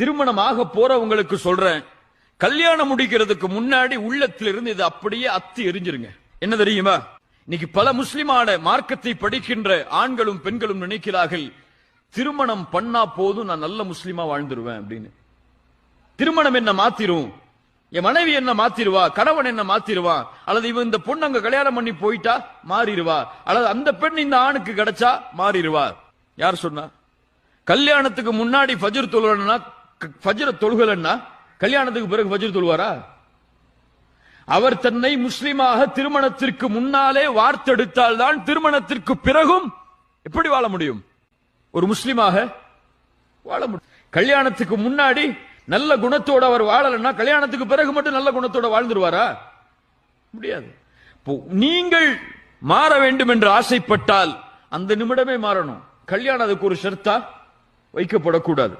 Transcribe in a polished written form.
திருமணமாக போறவங்களுக்கு சொல்றேன், கல்யாணம் முடிக்கிறதுக்கு முன்னாடி உள்ளத்திலிருந்து இது அப்படியே அத்தி எரிஞ்சிருங்க. என்ன தெரியுமா, இன்னைக்கு பல முஸ்லிமான மார்க்கத்தை படிக்கின்ற ஆண்களும் பெண்களும் நினைக்கிறார்கள், திருமணம் பண்ணா போதும் நான் நல்ல முஸ்லிமா வாழ்ந்துருவேன் அப்படின்னு. திருமணம் என்ன மாத்திரும், என் மனைவி என்ன மாத்திருவா, கணவன் என்ன மாத்திருவா, அல்லது இவன் இந்த பொண்ணு அங்க கல்யாணம் பண்ணி போயிட்டா மாறிடுவா, அல்லது அந்த பெண் இந்த ஆணுக்கு கிடைச்சா மாறிடுவா. யார் சொன்னா? கல்யாணத்துக்கு முன்னாடி ஃபஜ்ர் தொழுகலன்னா, ஃபஜ்ர் தொழுகலன்னா கல்யாணத்துக்கு பிறகு ஃபஜ்ர் தொழுவாரா? அவர் தன்னை முஸ்லிமாக திருமணத்திற்கு முன்னாலே வார்த்தெடுத்தால் தான் திருமணத்திற்கு பிறகும் எப்படி வாழ முடியும்? ஒரு முஸ்லிமாக வாழ முடியும். கல்யாணத்துக்கு முன்னாடி நல்ல குணத்தோட அவர் வாழலன்னா கல்யாணத்துக்கு பிறகு மட்டும் நல்ல குணத்தோட வாழ்ந்துருவாரா? முடியாது. நீங்கள் மாற வேண்டும் என்று ஆசைப்பட்டால் அந்த நிமிடமே மாறணும். கல்யாணம் அதுக்கு ஒரு ஷர்த்தா வைக்கப்படக்கூடாது.